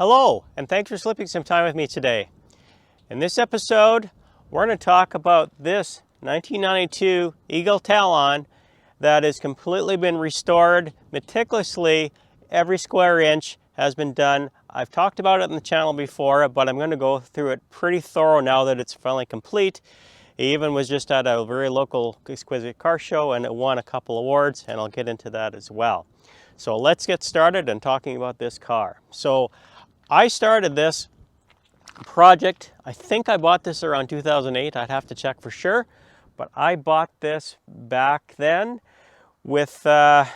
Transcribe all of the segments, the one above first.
Hello, and thanks for slipping some time with me today. In this episode, we're going to talk about this 1992 Eagle Talon that has completely been restored meticulously. Every square inch has been done. I've talked about it on the channel before, but I'm going to go through it pretty thorough now that it's finally complete. It even was just at a very local exquisite car show and it won a couple awards, and I'll get into that as well. So let's get started and talking about this car. So I started this project, I think I bought this around 2008, I'd have to check for sure, but I bought this back then with, I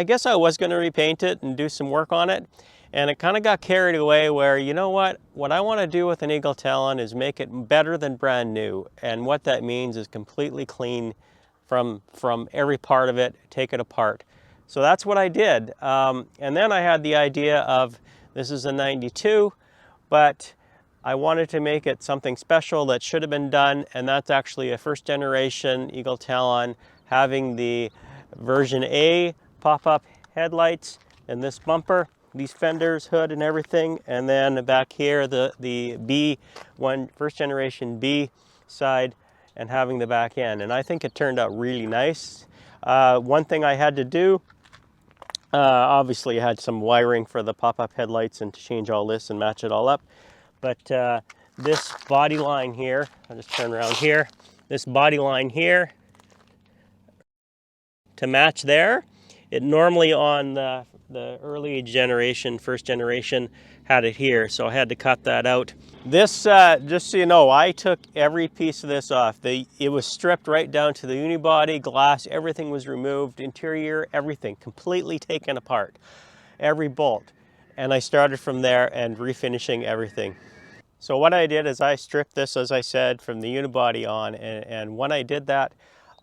guess I was going to repaint it and do some work on it, and it kind of got carried away where, you know what I want to do with an Eagle Talon is make it better than brand new, and what that means is completely clean from every part of it, take it apart. So that's what I did, and then I had the idea of, this is a 92, but I wanted to make it something special that should have been done, and that's actually a first generation Eagle Talon having the version A pop-up headlights and this bumper, these fenders, hood and everything, and then back here the B, first generation B side, and having the back end. And I think it turned out really nice. One thing I had to do, obviously I had some wiring for the pop-up headlights and to change all this and match it all up. But this body line here, I'll just turn around here, this body line here to match there, it normally on the early generation, first generation, had it here, so I had to cut that out. This, just so you know, I took every piece of this off. It was stripped right down to the unibody, glass, everything was removed, interior, everything, completely taken apart, every bolt. And I started from there and refinishing everything. So what I did is I stripped this, as I said, from the unibody on, and when I did that,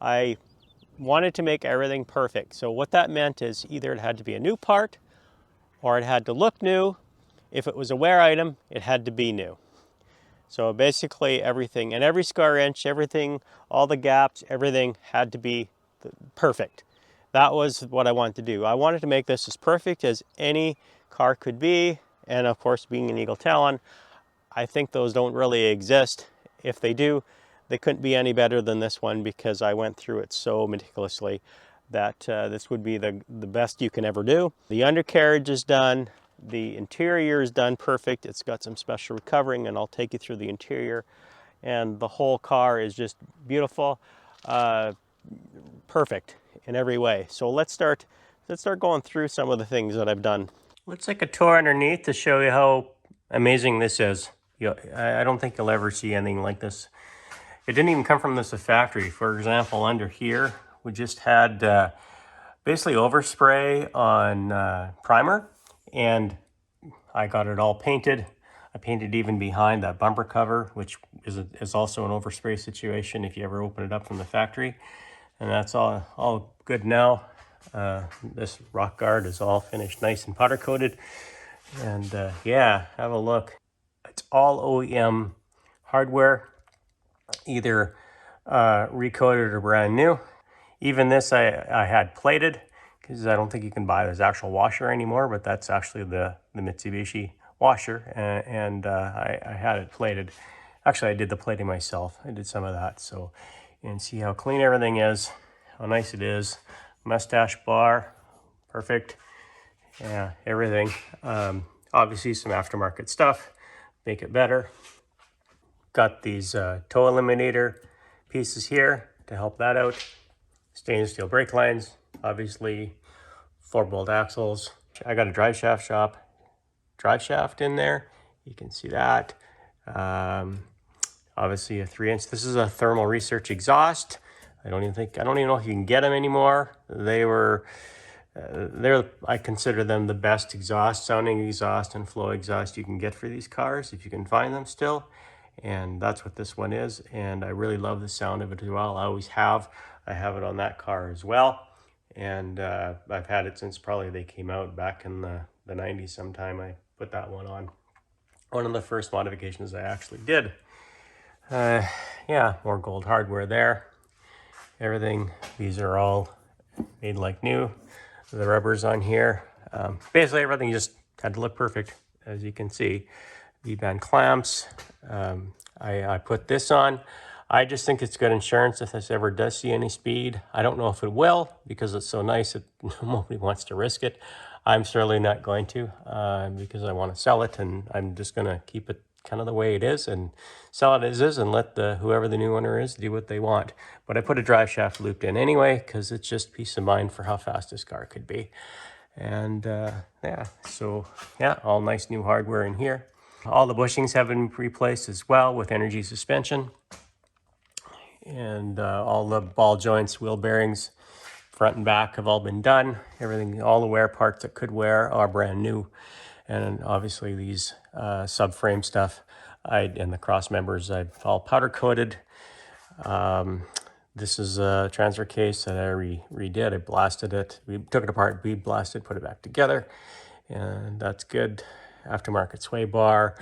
I wanted to make everything perfect. So what that meant is either it had to be a new part or it had to look new. If it was a wear item, it had to be new. So basically everything, and every square inch, everything, all the gaps, everything had to be perfect. That was what I wanted to do. I wanted to make this as perfect as any car could be, and of course, being an Eagle Talon, I think those don't really exist. If they do, they couldn't be any better than this one, because I went through it so meticulously that this would be the best you can ever do. The undercarriage is done. The interior is done perfect. It's got some special recovering, and I'll take you through the interior. And the whole car is just beautiful, perfect in every way. So let's start going through some of the things that I've done. Let's take a tour underneath to show you how amazing this is. I don't think you'll ever see anything like this. It didn't even come from this factory. For example, under here, we just had basically overspray on primer, and I got it all painted. I painted even behind that bumper cover, which is also an overspray situation if you ever open it up from the factory. And that's all good now. This rock guard is all finished nice and powder coated. And yeah, have a look. It's all OEM hardware, either recoated or brand new. Even this I had plated, because I don't think you can buy this actual washer anymore, but that's actually the Mitsubishi washer, and I had it plated. Actually, I did the plating myself. I did some of that. So, and see how clean everything is, how nice it is. Mustache bar, perfect. Yeah, everything. Obviously some aftermarket stuff, make it better. Got these toe eliminator pieces here to help that out. Stainless steel brake lines, obviously 4-bolt axles. I got a drive shaft in there. You can see that. Obviously a 3-inch. This is a thermal research exhaust. I don't even know if you can get them anymore. I consider them the best sounding exhaust and flow exhaust you can get for these cars, if you can find them still. And that's what this one is, and I really love the sound of it as well. I always have. I have it on that car as well, and I've had it since probably they came out back in the 90s sometime. I put that one on. One of the first modifications I actually did. Yeah, more gold hardware there. Everything, these are all made like new. The rubbers on here. Basically everything just had to look perfect. as you can see, V-band clamps. I put this on. I just think it's good insurance if this ever does see any speed. I don't know if it will because it's so nice that nobody wants to risk it. I'm certainly not going to because I want to sell it, and I'm just going to keep it kind of the way it is and sell it as is and let whoever the new owner is do what they want. But I put a drive shaft looped in anyway because it's just peace of mind for how fast this car could be. And yeah, so yeah, all nice new hardware in here. All the bushings have been replaced as well with energy suspension. And all the ball joints, wheel bearings, front and back have all been done. Everything, all the wear parts that could wear are brand new. And obviously these subframe stuff and the cross members, I've all powder coated. This is a transfer case that I redid. I blasted it. We took it apart, we blasted, put it back together. And that's good. Aftermarket sway bar.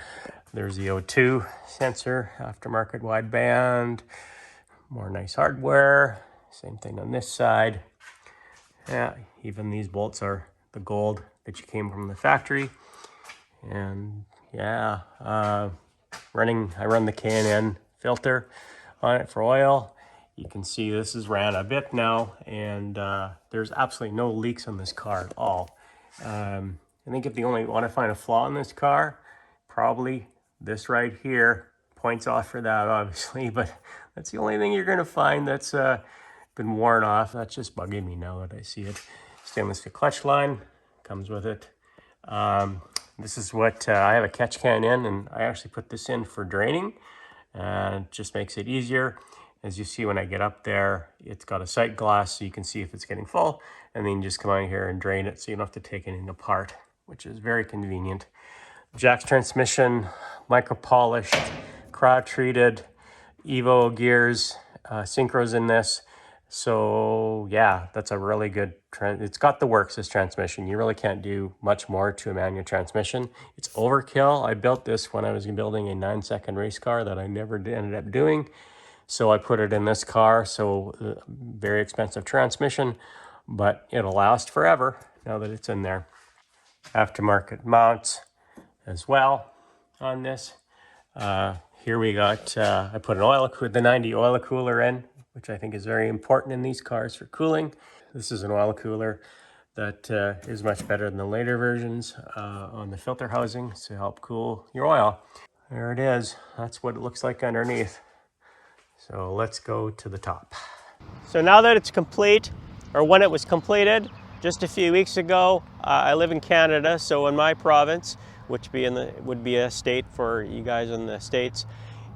There's the O2 sensor, aftermarket wideband. More nice hardware. Same thing on this side. Yeah, even these bolts are the gold that you came from the factory. And yeah, I run the K&N filter on it for oil. You can see this is ran a bit now, and there's absolutely no leaks on this car at all. I think if you only want to find a flaw in this car, probably this right here points off for that, obviously, but that's the only thing you're going to find that's been worn off. That's just bugging me now that I see it. Stainless steel clutch line comes with it. This is what I have a catch can in, and I actually put this in for draining. It just makes it easier. As you see when I get up there, it's got a sight glass so you can see if it's getting full, and then you just come out here and drain it so you don't have to take anything apart, which is very convenient. Jack's transmission, micro polished, cryo treated, Evo gears, synchros in this. So yeah, that's a really good it's got the works, this transmission. You really can't do much more to a manual transmission. It's overkill. I built this when I was building a 9-second race car that I never ended up doing. So I put it in this car. So very expensive transmission, but it'll last forever now that it's in there. Aftermarket mounts as well on this. Here we got, I put the 90 oil cooler in, which I think is very important in these cars for cooling. This is an oil cooler that is much better than the later versions on the filter housing to help cool your oil. There it is. That's what it looks like underneath. So let's go to the top. So now that it's complete, or when it was completed, just a few weeks ago, I live in Canada, so in my province, which would be a state for you guys in the States,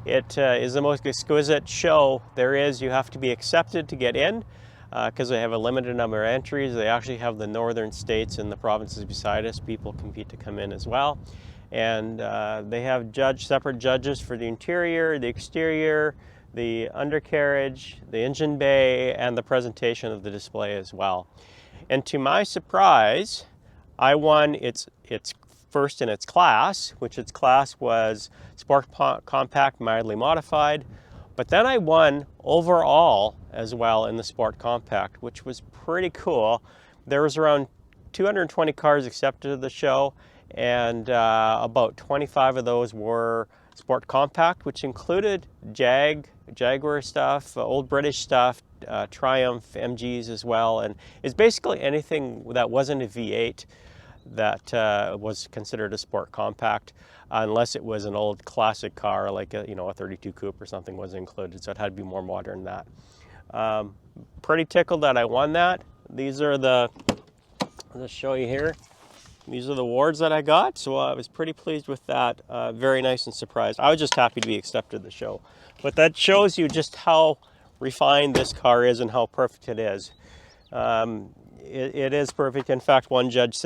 it is the most exquisite show there is. You have to be accepted to get in because they have a limited number of entries. They actually have the northern states and the provinces beside us. People compete to come in as well. And they have separate judges for the interior, the exterior, the undercarriage, the engine bay, and the presentation of the display as well. And to my surprise, I won its first in its class, which its class was Sport Compact Mildly Modified. But then I won overall as well in the Sport Compact, which was pretty cool. There was around 220 cars accepted to the show, and about 25 of those were Sport Compact, which included Jaguar stuff, Old British stuff, Triumph MGs as well, and it's basically anything that wasn't a V8 that was considered a Sport Compact, unless it was an old classic car like a 32 Coupe or something was included, so it had to be more modern than that. Pretty tickled that I won that. These are I'll just show you here. These are the awards that I got, so I was pretty pleased with that. Very nice and surprised. I was just happy to be accepted to the show. But that shows you just how refined this car is and how perfect it is. It is perfect. In fact, one judge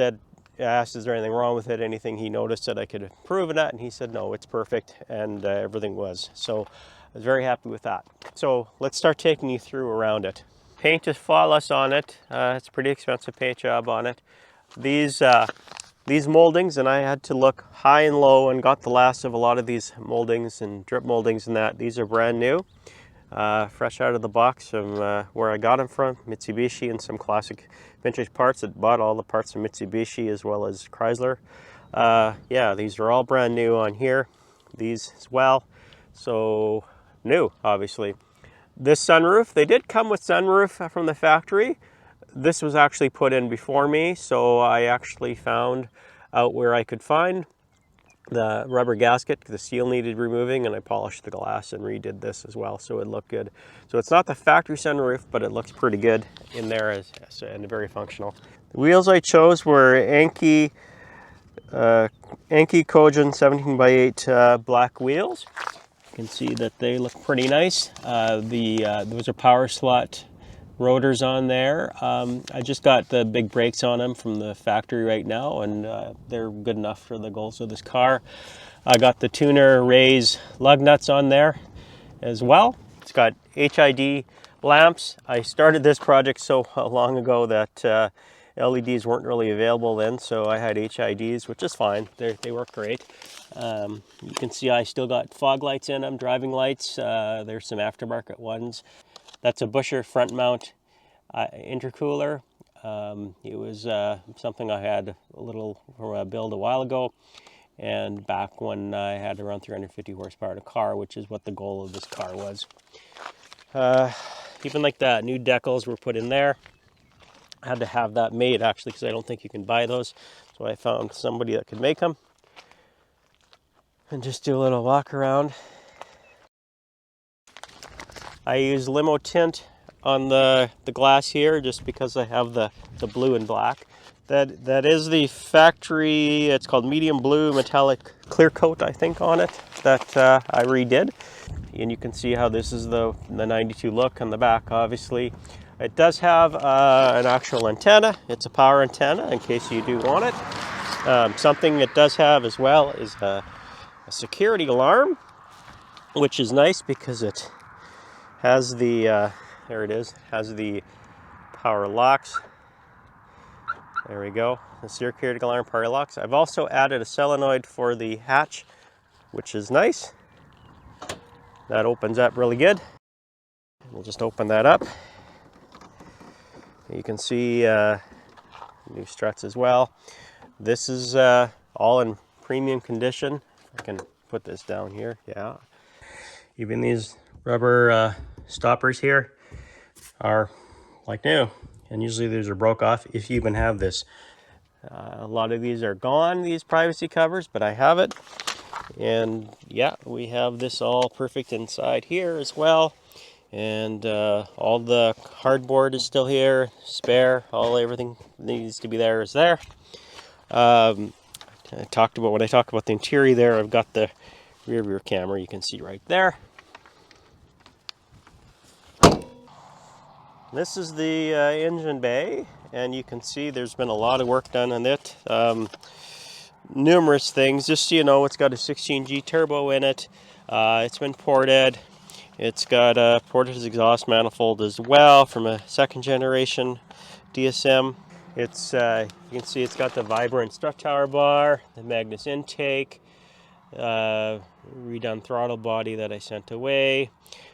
asked, is there anything wrong with it? Anything he noticed that I could improve in it? And he said, no, it's perfect. And everything was. So I was very happy with that. So let's start taking you through around it. Paint is flawless on it. It's a pretty expensive paint job on it. These moldings, and I had to look high and low and got the last of a lot of these moldings and drip moldings and that. These are brand new, fresh out of the box from where I got them from, Mitsubishi, and some classic vintage parts. I bought all the parts from Mitsubishi as well as Chrysler. Yeah, these are all brand new on here. These as well. So new, obviously. This sunroof, they did come with sunroof from the factory. This was actually put in before me, so I actually found out where I could find the rubber gasket. The seal needed removing, and I polished the glass and redid this as well, so it looked good. So it's not the factory sunroof, but it looks pretty good in there and very functional. The wheels I chose were Anki Kojin 17x8 black wheels. You can see that they look pretty nice. Those are power slot rotors on there. I just got the big brakes on them from the factory right now, and they're good enough for the goals of this car. I got the tuner raise lug nuts on there as well. It's got HID lamps. I started this project so long ago that LEDs weren't really available then, so I had HIDs, which is fine. They work great. You can see I still got fog lights in them, driving lights. There's some aftermarket ones. That's a Busher front mount intercooler. It was something I had a little from a build a while ago, and back when I had around 350 horsepower in a car, which is what the goal of this car was. Even like that, new decals were put in there. I had to have that made actually because I don't think you can buy those. So I found somebody that could make them. And just do a little walk around. I use limo tint on the glass here just because I have the blue and black. That is the factory, it's called medium blue metallic clear coat, I think, on it that I redid. And you can see how this is the 92 look on the back, obviously. It does have an actual antenna. It's a power antenna in case you do want it. Something it does have as well is a security alarm, which is nice because it has the, there it is, has the power locks. There we go, the security alarm power locks. I've also added a solenoid for the hatch, which is nice. That opens up really good. We'll just open that up. You can see new struts as well. This is all in premium condition. I can put this down here, yeah. Even these rubber stoppers here are like new, and usually these are broke off if you even have this. A lot of these are gone, these privacy covers, but I have it. And yeah, we have this all perfect inside here as well. And all the hardboard is still here, spare, everything needs to be there is there. When I talk about the interior there, I've got the rear view camera, you can see right there. This is the engine bay, and you can see there's been a lot of work done on it. Numerous things, just so you know, it's got a 16G turbo in it. It's been ported. It's got a ported exhaust manifold as well from a second generation DSM. It's you can see it's got the vibrant strut tower bar, the Magnus intake, redone throttle body that I sent away.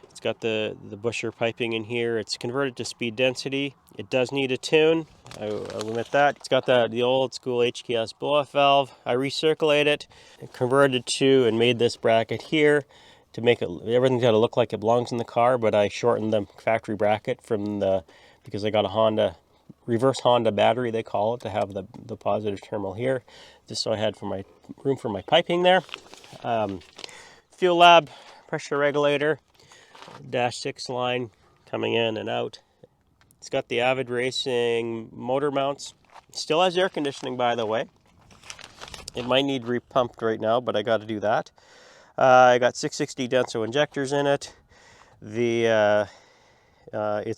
It's got the busher piping in here. It's converted to speed density. It does need a tune. I'll admit that. It's got the old school HKS blow-off valve. I recirculated it, converted to, and made this bracket here to make it, everything's got to look like it belongs in the car, but I shortened the factory bracket because I got a reverse Honda battery, they call it, to have the positive terminal here, just so I had room for my piping there. Fuel lab, pressure regulator, dash 6 line coming in and out. It's got the Avid Racing motor mounts. It still has air conditioning, by the way. It might need repumped right now, but I got to do that. I got 660 Denso injectors in it. It's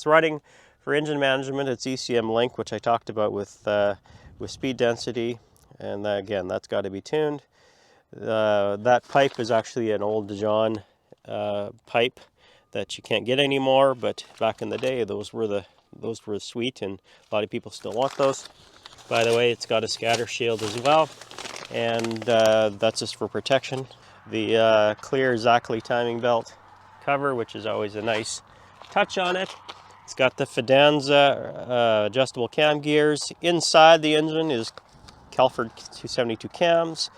running for engine management. It's ECM Link, which I talked about with speed density, and again, that's got to be tuned. That pipe is actually an old Dijon pipe that you can't get anymore, but back in the day, those were sweet, and a lot of people still want those. By the way, it's got a scatter shield as well, and that's just for protection. The clear Zackley timing belt cover, which is always a nice touch on it. It's got the Fidanza adjustable cam gears. Inside the engine is Telford 272 cams,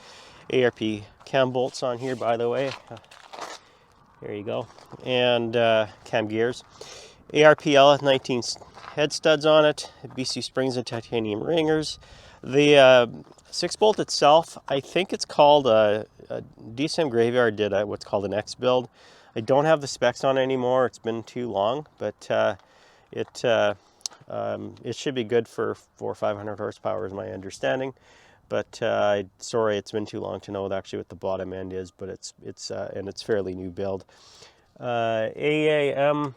ARP cam bolts on here, by the way. There you go. And cam gears. ARPL 19 head studs on it, BC springs and titanium ringers. The 6-bolt itself, I think it's called a DSM Graveyard did what's called an X build. I don't have the specs on it anymore. It's been too long, but it should be good for 400 or 500 horsepower is my understanding. But sorry, it's been too long to know actually what the bottom end is, but it's fairly new build. AAM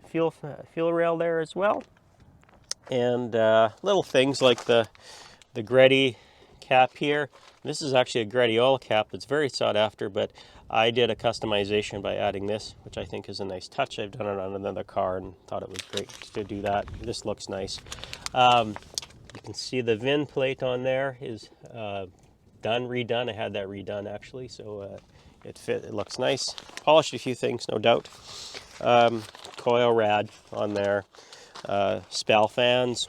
fuel rail there as well, and little things like the Greddy cap here. This is actually a Greddy oil cap. It's very sought after, but I did a customization by adding this, which I think is a nice touch. I've done it on another car and thought it was great to do that. This looks nice. You can see the VIN plate on there is redone. I had that redone actually, so it looks nice. Polished a few things, no doubt. Coil rad on there, spal fans,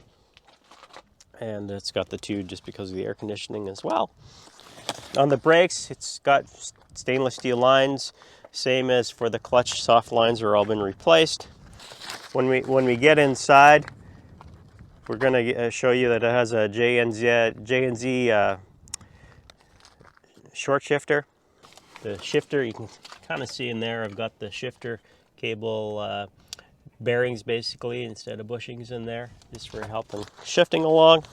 and it's got the two just because of the air conditioning as well. On the brakes, it's got stainless steel lines, same as for the clutch. Soft lines are all been replaced. When we get inside, we're going to show you that it has a J&Z short shifter. The shifter, you can kind of see in there, I've got the shifter cable bearings basically instead of bushings in there, just for helping shifting along.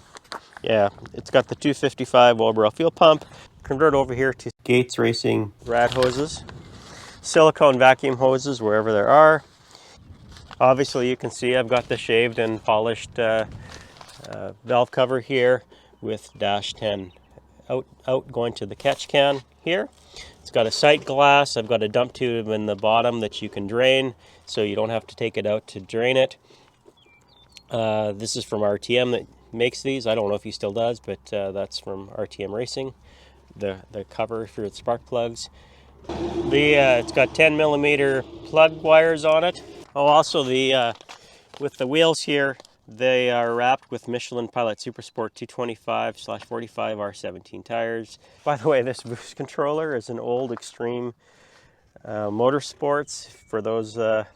Yeah, it's got the 255 Walbro fuel pump. Convert over here to Gates Racing rad hoses, silicone vacuum hoses wherever there are. Obviously you can see I've got the shaved and polished valve cover here with dash 10 out going to the catch can here. It's got a sight glass. I've got a dump tube in the bottom that you can drain, so you don't have to take it out to drain it. This is from RTM that makes these. I don't know if he still does, but that's from RTM Racing. The cover for the spark plugs. It's got 10 millimeter plug wires on it. Oh, also with the wheels here, they are wrapped with Michelin Pilot Supersport 225/45 R17 tires. By the way, this boost controller is an old Extreme Motorsports. For those that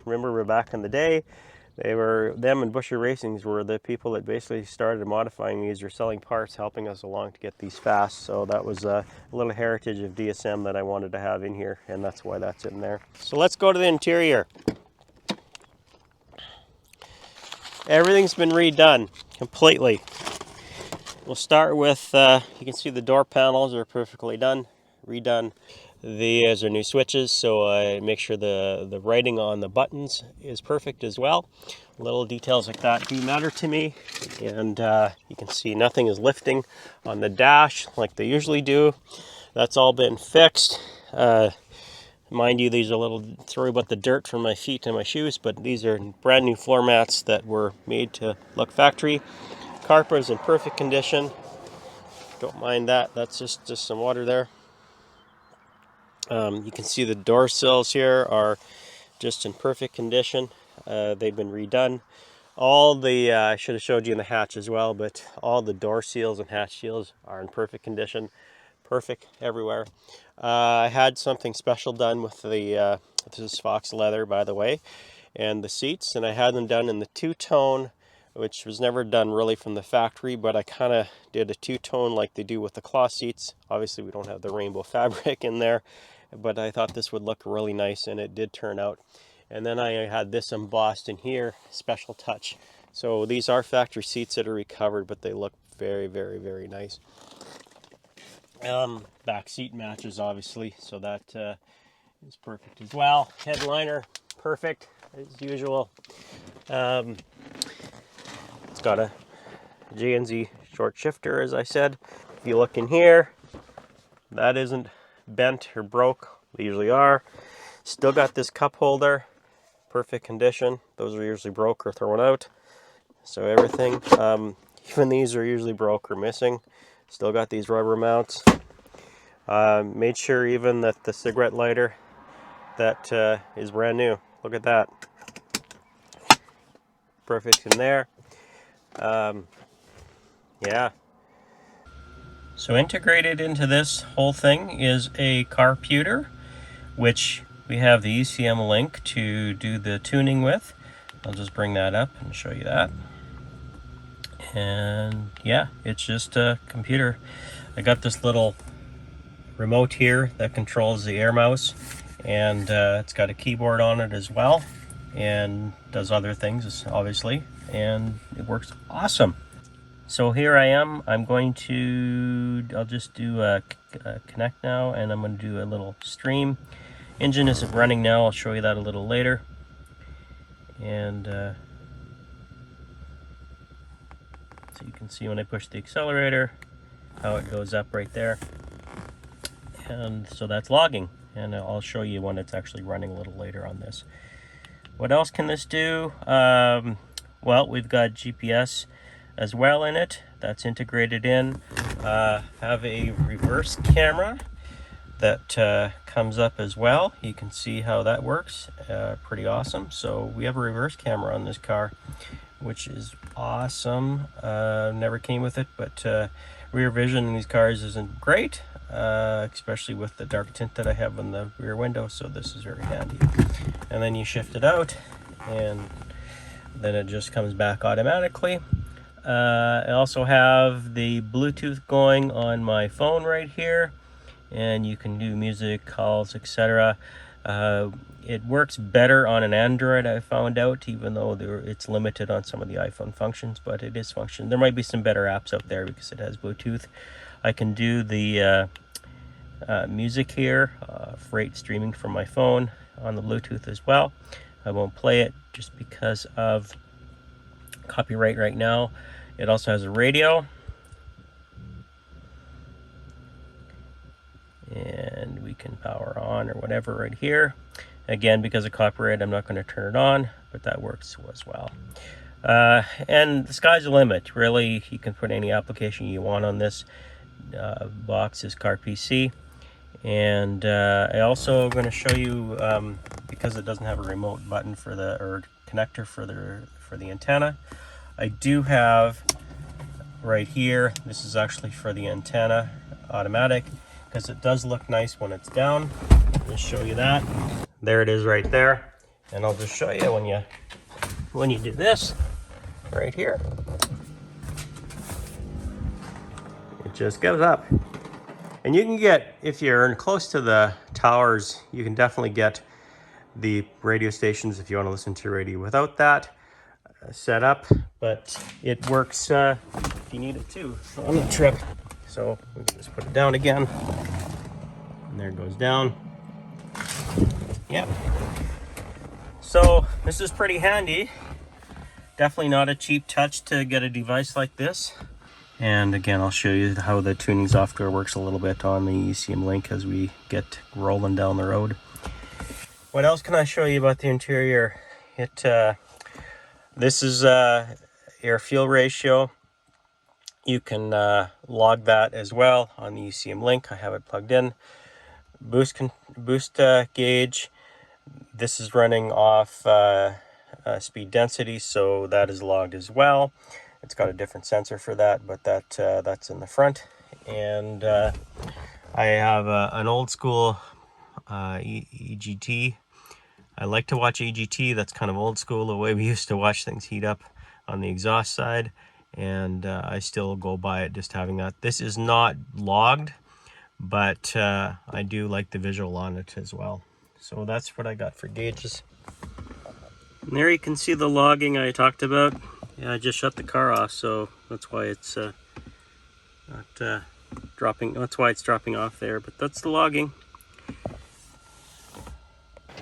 remember back in the day, them and Busher Racings were the people that basically started modifying these or selling parts, helping us along to get these fast. So that was a little heritage of DSM that I wanted to have in here, and that's why that's in there. So let's go to the interior. Everything's been redone completely. We'll start with, you can see the door panels are perfectly redone. These are new switches, so I make sure the writing on the buttons is perfect as well. Little details like that do matter to me. And you can see nothing is lifting on the dash like they usually do. That's all been fixed. Mind you, these are a little, sorry about the dirt from my feet and my shoes, but these are brand new floor mats that were made to look factory. Carpet is in perfect condition. Don't mind that. That's just some water there. You can see the door sills here are just in perfect condition. They've been redone. All the, I should have showed you in the hatch as well, but all the door seals and hatch seals are in perfect condition. Perfect everywhere. I had something special done with the, this is Fox leather, by the way, and the seats, and I had them done in the two-tone, which was never done really from the factory, but I kind of did a two-tone like they do with the cloth seats. Obviously we don't have the rainbow fabric in there, but I thought this would look really nice, and it did turn out. And then I had this embossed in here, special touch. So these are factory seats that are recovered, but they look very, very, very nice. Back seat matches obviously, so that is perfect as well. Headliner, perfect as usual. It's got a J&Z short shifter, as I said. If you look in here, that isn't bent or broke. They usually are. Still got this cup holder, perfect condition. Those are usually broke or thrown out. So everything, even these are usually broke or missing. Still got these rubber mounts. Made sure even that the cigarette lighter that is brand new. Look at that. Perfect in there. Yeah. So integrated into this whole thing is a computer, which we have the ECM link to do the tuning with. I'll just bring that up and show you that. And yeah, it's just a computer. I got this little remote here that controls the air mouse, and it's got a keyboard on it as well, and does other things obviously, and it works awesome. So here I am. I'll just do a connect now, and I'm going to do a little stream. Engine isn't running now. I'll show you that a little later. And so you can see when I push the accelerator how it goes up right there. And so that's logging, and I'll show you when it's actually running a little later on this. What else can this do? Well, we've got GPS as well in it. That's integrated in. Have a reverse camera that comes up as well. You can see how that works. Pretty awesome. So we have a reverse camera on this car, which is awesome. Never came with it, but rear vision in these cars isn't great, especially with the dark tint that I have on the rear window, so this is very handy. And then you shift it out, and then it just comes back automatically. I also have the Bluetooth going on my phone right here, and you can do music, calls, etc. It works better on an Android, I found out, even though it's limited on some of the iPhone functions, but it is function. There might be some better apps out there because it has Bluetooth. I can do the music here, freight streaming from my phone on the Bluetooth as well. I won't play it just because of copyright right now. It also has a radio, and we can power on or whatever right here. Again, because of copyright, I'm not going to turn it on, but that works as well. And the sky's the limit. Really, you can put any application you want on this. Box is car PC. And I also going to show you, because it doesn't have a remote button for or connector for the antenna, I do have right here, this is actually for the antenna, automatic, because it does look nice when it's down. I'll just show you that. There it is right there. And I'll just show you when you do this right here. It just goes up. And you can get, if you're close to the towers, you can definitely get the radio stations if you want to listen to radio without that set up, but it works if you need it too on the trip. So we can just put it down again, and there it goes down. Yep. So this is pretty handy. Definitely not a cheap touch to get a device like this. And again, I'll show you how the tuning software works a little bit on the ECM link as we get rolling down the road. What else can I show you about the interior? This is air fuel ratio. You can log that as well on the ECM link. I have it plugged in. Boost gauge. This is running off speed density, so that is logged as well. It's got a different sensor for that, but that's in the front. And I have an old school EGT. I like to watch EGT. That's kind of old school, the way we used to watch things heat up on the exhaust side. And I still go by it, just having that. This is not logged, but I do like the visual on it as well. So that's what I got for gauges. And there you can see the logging I talked about. Yeah, I just shut the car off, so that's why it's not dropping. That's why it's dropping off there, but that's the logging.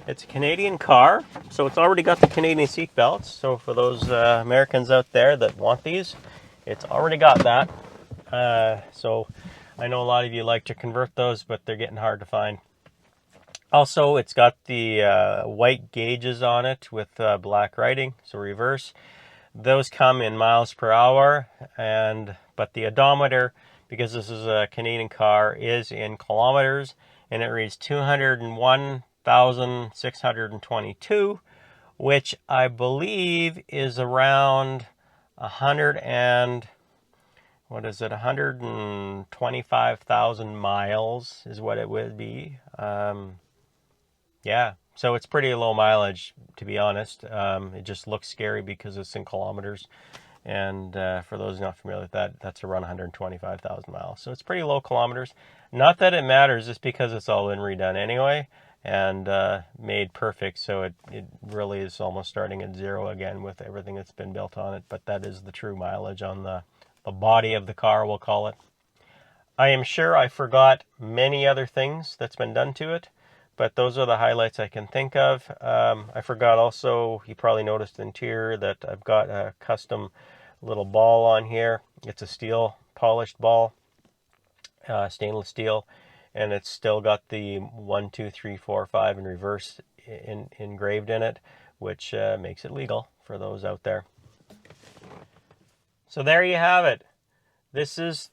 It's a Canadian car, so it's already got the Canadian seat belts. So for those Americans out there that want these, it's already got that. So I know a lot of you like to convert those, but they're getting hard to find. Also, it's got the white gauges on it with black writing, so reverse. Those come in miles per hour, but the odometer, because this is a Canadian car, is in kilometers, and it reads 201,622, which I believe is around 100 and what is it, 125,000 miles is what it would be. Yeah, so it's pretty low mileage, to be honest. It just looks scary because it's in kilometers. And for those not familiar with that, that's around 125,000 miles. So it's pretty low kilometers. Not that it matters, just because it's all been redone anyway and made perfect. So it really is almost starting at zero again with everything that's been built on it. But that is the true mileage on the body of the car, we'll call it. I am sure I forgot many other things that's been done to it, but those are the highlights I can think of. I forgot also, you probably noticed in interior that I've got a custom little ball on here. It's a steel polished ball, stainless steel, and it's still got the 1, 2, 3, 4, 5 in reverse engraved in it, which makes it legal for those out there. So there you have it. This is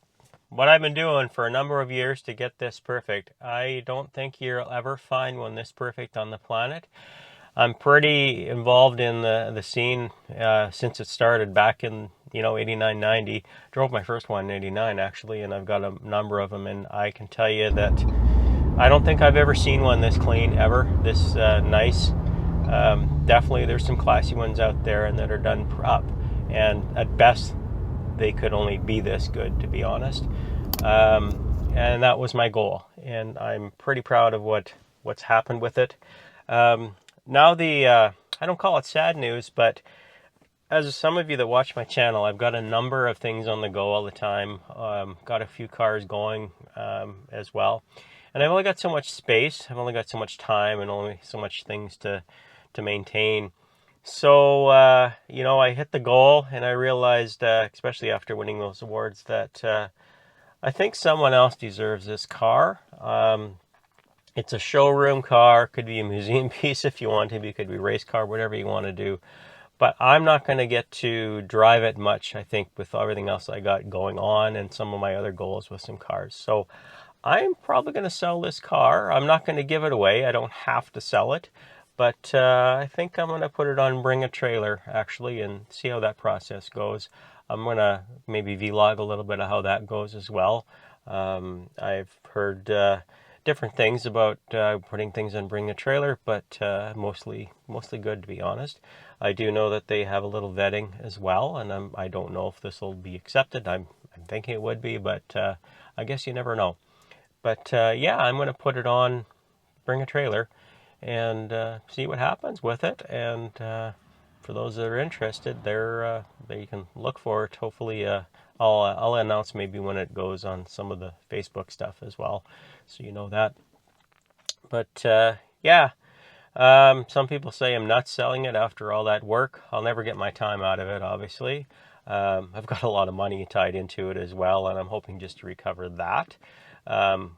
what I've been doing for a number of years to get this perfect. I don't think you'll ever find one this perfect on the planet. I'm pretty involved in the scene since it started back in 89, 90. Drove my first one in 89 actually, and I've got a number of them, and I can tell you that I don't think I've ever seen one this clean ever, this nice. Definitely there's some classy ones out there and that are done up, and at best they could only be this good, to be honest. And that was my goal, and I'm pretty proud of what's happened with it. Now I don't call it sad news, but as some of you that watch my channel, I've got a number of things on the go all the time. Got a few cars going as well, and I've only got so much space. I've only got so much time and only so much things to maintain. So, I hit the goal, and I realized, especially after winning those awards, that I think someone else deserves this car. It's a showroom car, could be a museum piece if you want to, it could be a race car, whatever you want to do. But I'm not going to get to drive it much, I think, with everything else I got going on and some of my other goals with some cars. So I'm probably going to sell this car. I'm not going to give it away. I don't have to sell it. But I think I'm going to put it on Bring a Trailer, actually, and see how that process goes. I'm going to maybe vlog a little bit of how that goes as well. I've heard different things about putting things on Bring a Trailer, but mostly good, to be honest. I do know that they have a little vetting as well, and I don't know if this will be accepted. I'm thinking it would be, but I guess you never know. But yeah, I'm going to put it on Bring a Trailer and see what happens with it. And for those that are interested, there you can look for it. Hopefully, I'll announce maybe when it goes on some of the Facebook stuff as well, so you know that. But yeah, some people say I'm not selling it after all that work. I'll never get my time out of it, obviously. I've got a lot of money tied into it as well, and I'm hoping just to recover that,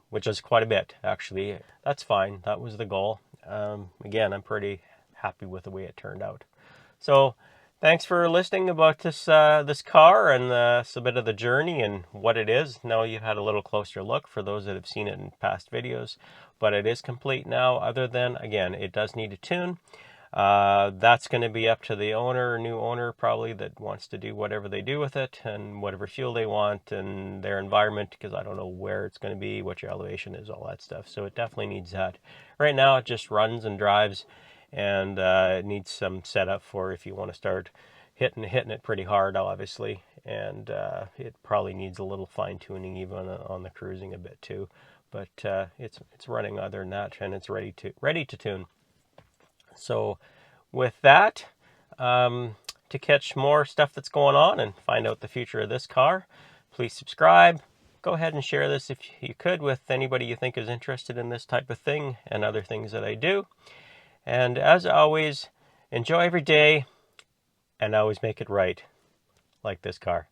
which is quite a bit, actually. That's fine. That was the goal. Again, I'm pretty happy with the way it turned out. So thanks for listening about this car and a bit of the journey and what it is. Now you've had a little closer look for those that have seen it in past videos, but it is complete now, other than, again, it does need a tune. That's going to be up to the new owner probably, that wants to do whatever they do with it and whatever fuel they want and their environment, because I don't know where it's going to be, what your elevation is, all that stuff. So it definitely needs that. Right now it just runs and drives, and it needs some setup for if you want to start hitting it pretty hard, obviously, and it probably needs a little fine tuning even on the cruising a bit too. But it's running other than that, and it's ready to tune. So with that, to catch more stuff that's going on and find out the future of this car, please subscribe. Go ahead and share this if you could with anybody you think is interested in this type of thing and other things that I do. And as always, enjoy every day and always make it right, like this car.